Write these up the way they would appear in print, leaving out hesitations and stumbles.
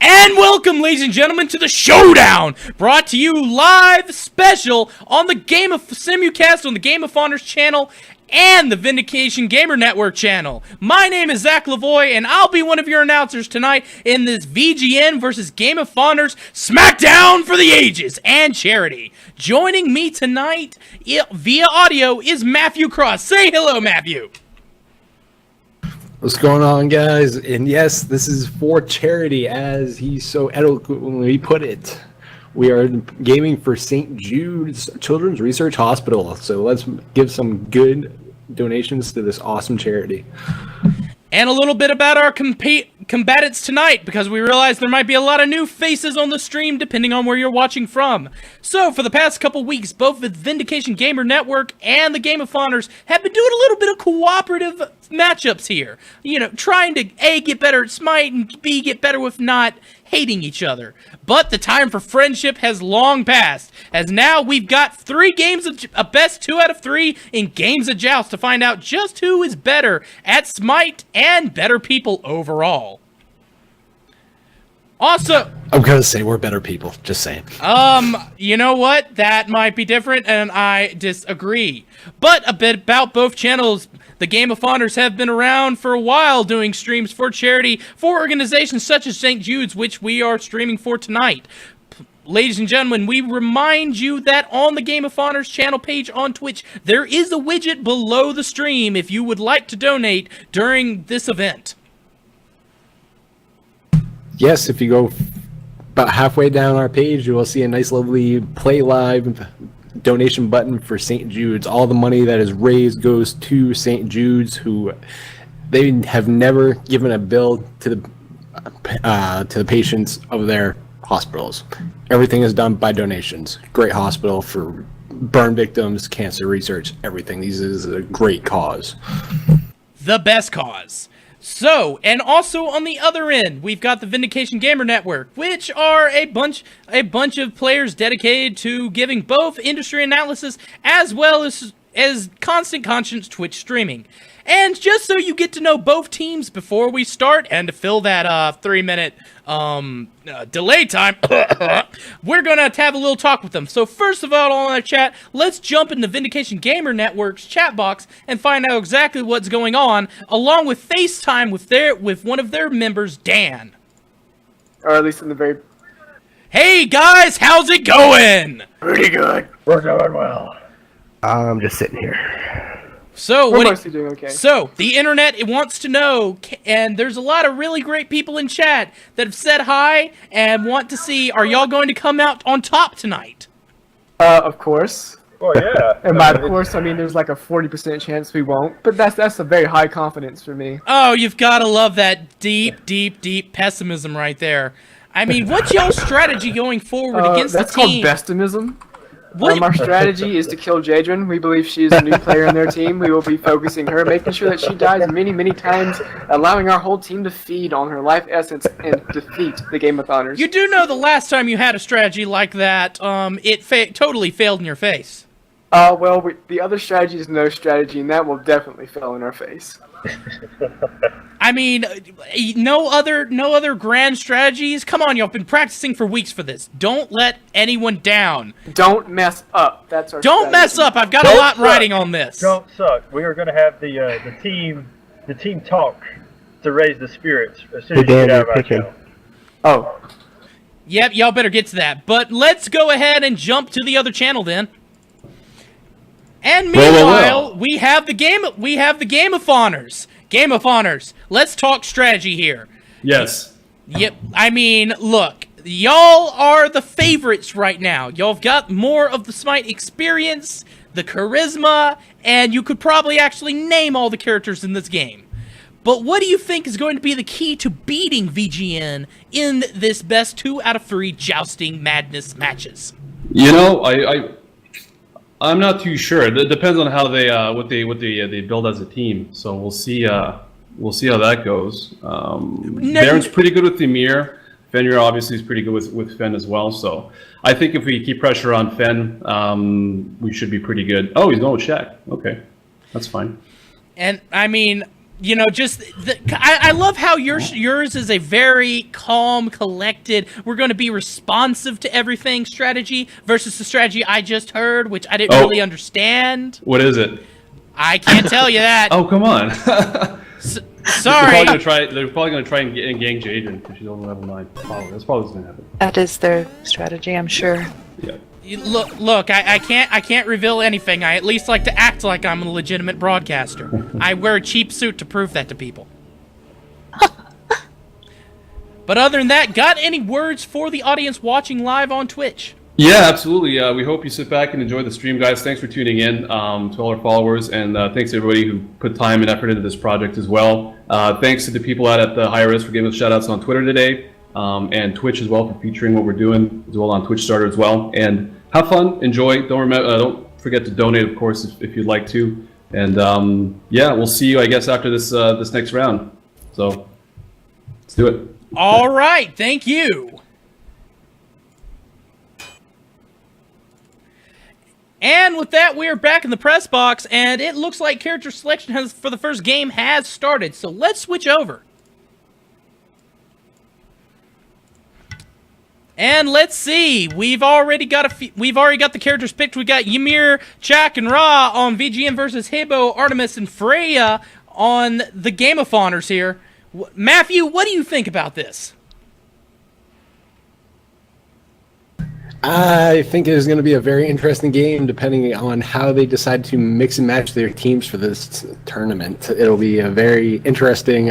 And welcome, ladies and gentlemen, to the Showdown, brought to you live special on the Game of Simulcast on the Game of Honors channel and the Vindication Gamer Network channel. My name is Zach Lavoie, and I'll be one of your announcers tonight in this VGN versus Game of Honors Smackdown for the Ages and Charity. Joining me tonight via audio is Matthew Cross. Say hello, Matthew. What's going on, guys? And yes, this is for charity, as he so eloquently put it. We are gaming for St. Jude's Children's Research Hospital, so let's give some good donations to this awesome charity. And a little bit about our combatants tonight, because we realize there might be a lot of new faces on the stream depending on where you're watching from. So, for the past couple weeks, both the Vindication Gamer Network and the Game of Honors have been doing a little bit of cooperative matchups here. You know, trying to A, get better at Smite, and B, get better with not hating each other. But the time for friendship has long passed, as now we've got 3 games of a best 2 out of 3 in games of Joust to find out just who is better at Smite and better people overall. Also, I'm gonna say we're better people, just saying. You know what? That might be different, and I disagree. But a bit about both channels. The Game of Honors have been around for a while doing streams for charity for organizations such as St. Jude's, which we are streaming for tonight. Ladies and gentlemen, we remind you that on the Game of Honors channel page on Twitch, there is a widget below the stream if you would like to donate during this event. Yes, if you go about halfway down our page, you will see a nice, lovely Play Live donation button for St. Jude's. All the money that is raised goes to St. Jude's, who they have never given a bill to the patients of their hospitals. Everything is done by donations. Great hospital for burn victims, cancer research, everything. This is a great cause. The best cause. So, and also on the other end, we've got the Vindication Gamer Network, which are a bunch of players dedicated to giving both industry analysis as well as constant conscience Twitch streaming. And just so you get to know both teams before we start, and to fill that 3-minute delay time, we're going to have a little talk with them. So first of all, on our chat, let's jump in the Vindication Gamer Network's chat box and find out exactly what's going on, along with FaceTime with one of their members, Dan. Or at least in the very... Hey guys, how's it going? Pretty good. We're doing well. I'm just sitting here. So we're mostly doing okay. So the internet, it wants to know, and there's a lot of really great people in chat that have said hi and want to see, are y'all going to come out on top tonight? Of course. Well, yeah. And by of course, I mean there's like a 40% chance we won't, but that's a very high confidence for me. Oh, you've got to love that deep pessimism right there. I mean, what's y'all's strategy going forward against the team? That's called bestimism. Our strategy is to kill Jadrin. We believe she is a new player in their team. We will be focusing her, making sure that she dies many times, allowing our whole team to feed on her life essence and defeat the Game of Honors. You do know the last time you had a strategy like that, it totally failed in your face. Well, the other strategy is no strategy, and that will definitely fail in our face. I mean, no other grand strategies? Come on, y'all been practicing for weeks for this. Don't let anyone down. Don't mess up. That's our Don't strategy. mess up. I've got a lot writing on this. Don't suck. We are going to have the team talk to raise the spirits as soon as you get out of our show. Oh. Yep, y'all better get to that. But let's go ahead and jump to the other channel then. And meanwhile, we have the Game of Honors. Game of Honors. Let's talk strategy here. Yes. Yep. I mean, look, y'all are the favorites right now. Y'all have got more of the Smite experience, the charisma, and you could probably actually name all the characters in this game. But what do you think is going to be the key to beating VGN in this best 2 out of 3 jousting madness matches? You know, I'm not too sure. It depends on how they build as a team. So we'll see how that goes. Darren's pretty good with Emir. Fenrir obviously is pretty good with Fen as well. So I think if we keep pressure on Fen, we should be pretty good. Oh, he's going with Shaq. Okay, that's fine. And I mean, you know, just I love how yours is a very calm, collected, we're going to be responsive to everything strategy versus the strategy I just heard, which I didn't really understand. What is it? I can't tell you that. Oh, come on. Sorry. They're probably going to try and gang Jadron because she's only level 9. Probably. That's probably what's going to happen. That is their strategy, I'm sure. Yeah. Look, I can't reveal anything. I at least like to act like I'm a legitimate broadcaster. I wear a cheap suit to prove that to people. But other than that, got any words for the audience watching live on Twitch? Yeah, absolutely. We hope you sit back and enjoy the stream, guys. Thanks for tuning in to all our followers, and thanks to everybody who put time and effort into this project as well. Thanks to the people out at the High Risk for giving us shout-outs on Twitter today, and Twitch as well for featuring what we're doing as well on Twitch Starter as well. And have fun, enjoy. Don't forget to donate, of course, if you'd like to. And yeah, we'll see you, I guess, after this this next round. So let's do it. All right, thank you. And with that, we are back in the press box, and it looks like character selection for the first game has started. So let's switch over. And let's see. We've already got the characters picked. We got Ymir, Chak, and Ra on VGN versus Hebo, Artemis, and Freya on the Gameophoners here. Matthew, what do you think about this? I think it is going to be a very interesting game depending on how they decide to mix and match their teams for this tournament. It'll be a very interesting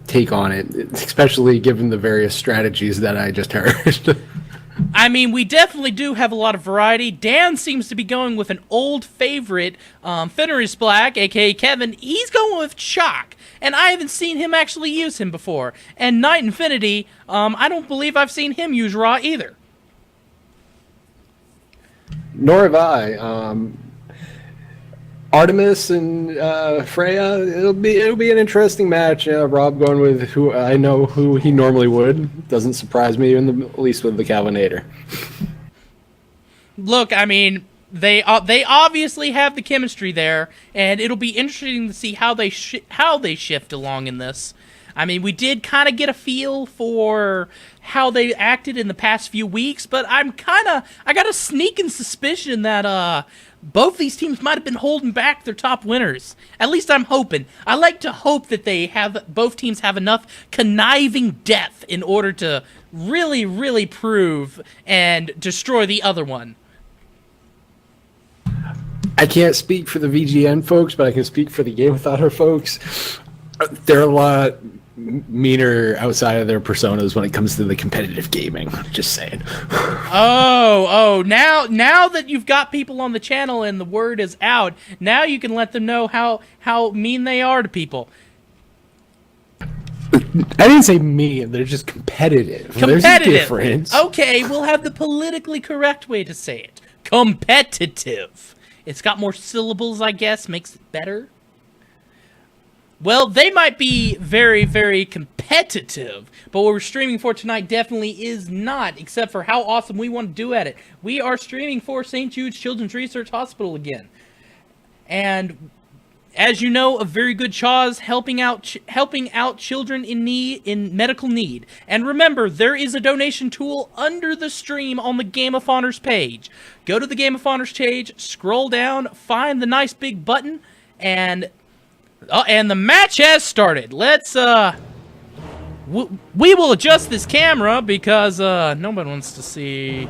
take on it, especially given the various strategies that I just heard. I mean, we definitely do have a lot of variety. Dan seems to be going with an old favorite, Fenris Black, a.k.a. Kevin. He's going with Shock, and I haven't seen him actually use him before. And Knight Infinity, I don't believe I've seen him use Ra either. Nor have I. Artemis and Freya, it'll be an interesting match. Rob going with who I know who he normally would. Doesn't surprise me, at least with the Calvinator. Look, I mean, they obviously have the chemistry there, and it'll be interesting to see how they shift along in this. I mean, we did kind of get a feel for how they acted in the past few weeks, but I got a sneaking suspicion that both these teams might have been holding back their top winners. At least I'm hoping. I like to hope that both teams have enough conniving depth in order to really, really prove and destroy the other one. I can't speak for the VGN folks, but I can speak for the Game Without Her folks. They're a lot meaner outside of their personas when it comes to the competitive gaming. Just saying. Oh, now that you've got people on the channel and the word is out, now you can let them know how mean they are to people. I didn't say mean, they're just competitive. There's a difference. Okay, we'll have the politically correct way to say it. Competitive. It's got more syllables, I guess, makes it better. Well, they might be very, very competitive, but what we're streaming for tonight definitely is not, except for how awesome we want to do at it. We are streaming for St. Jude's Children's Research Hospital again. And as you know, a very good cause helping out children in medical need. And remember, there is a donation tool under the stream on the Game of Honors page. Go to the Game of Honors page, scroll down, find the nice big button, and the match has started. Let's we will adjust this camera because nobody wants to see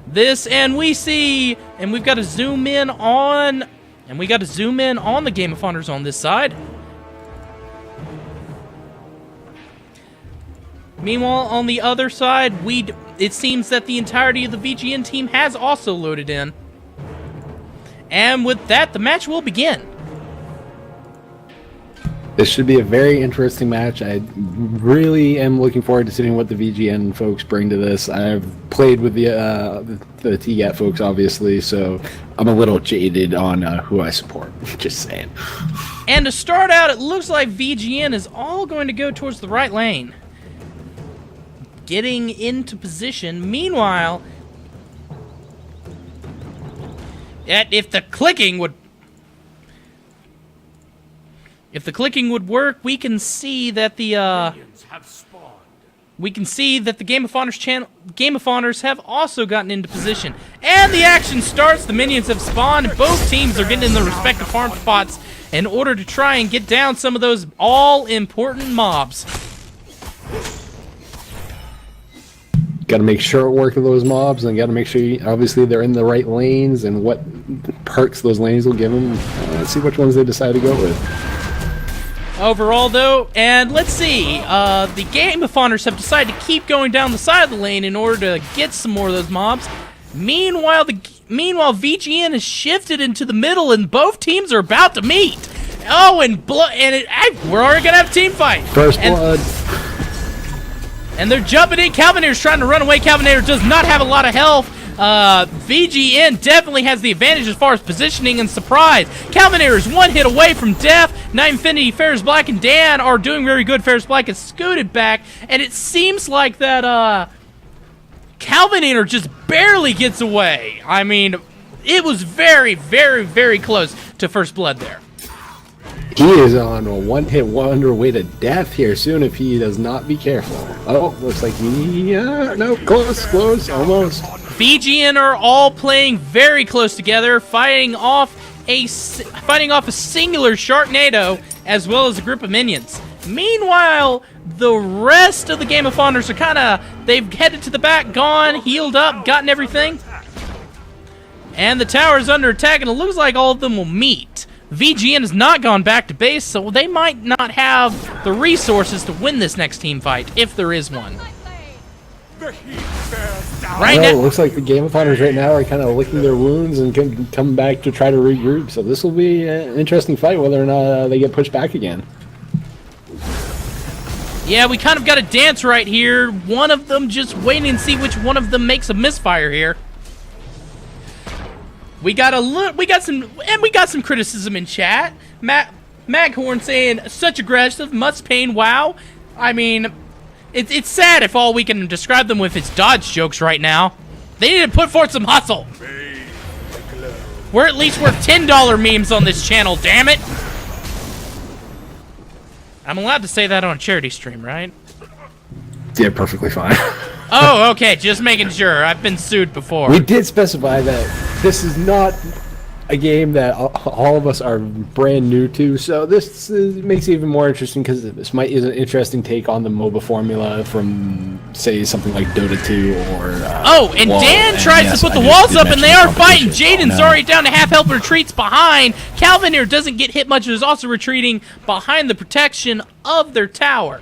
this, and we've got to zoom in on. And we got to zoom in on the Game of Honors on this side. Meanwhile, on the other side, it seems that the entirety of the VGN team has also loaded in. And with that, the match will begin. This should be a very interesting match. I really am looking forward to seeing what the VGN folks bring to this. I've played with the TGAT folks, obviously, so I'm a little jaded on who I support. Just saying. And to start out, it looks like VGN is all going to go towards the right lane. Getting into position. Meanwhile, if the clicking would... If the clicking would work, we can see that the Game of Honors have also gotten into position. And the action starts. The minions have spawned. And both teams are getting in their respective farm spots in order to try and get down some of those all-important mobs. Got to make short work of those mobs, and got to make sure, obviously, they're in the right lanes and what perks those lanes will give them. Let's see which ones they decide to go with. Overall, though, and let's see, the Game of Honors have decided to keep going down the side of the lane in order to get some more of those mobs. Meanwhile, VGN has shifted into the middle, and both teams are about to meet. Oh, and we're already gonna have a team fight. First blood. And they're jumping in. Calvinator's trying to run away. Calvinator does not have a lot of health. VGN definitely has the advantage as far as positioning and surprise. Calvinator is one hit away from death. Night Infinity, Ferris Black, and Dan are doing very good. Ferris Black is scooted back, and it seems like that Calvinator just barely gets away. I mean, it was very, very, very close to first blood there. He is on a one-hit wonder way to death here soon if he does not be careful. Oh, looks like no, close, almost. VGN are all playing very close together, fighting off a singular Sharknado as well as a group of minions. Meanwhile, the rest of the Game of Honors are they've headed to the back, gone, healed up, gotten everything. And the tower is under attack, and it looks like all of them will meet. VGN has not gone back to base, so they might not have the resources to win this next team fight, if there is one. Right now, it looks like the Game of Honors right now are kind of licking their wounds and can come back to try to regroup. So this will be an interesting fight, whether or not they get pushed back again. Yeah, we kind of got a dance right here. One of them just waiting and see which one of them makes a misfire here. We got some criticism in chat. Maghorn saying such aggressive, must pain. Wow. I mean, it's sad if all we can describe them with is dodge jokes right now. They need to put forth some hustle. We're at least worth $10 memes on this channel. Damn it. I'm allowed to say that on a charity stream, right? Yeah, perfectly fine. Oh, okay. Just making sure. I've been sued before. We did specify that this is not a game that all of us are brand new to, so this makes it even more interesting because Smite is an interesting take on the MOBA formula from, say, something like Dota 2 or... and Dan tries to put the walls up, and they are fighting. Jaden's already down to half health, retreats behind. Calvinator doesn't get hit much, but is also retreating behind the protection of their tower.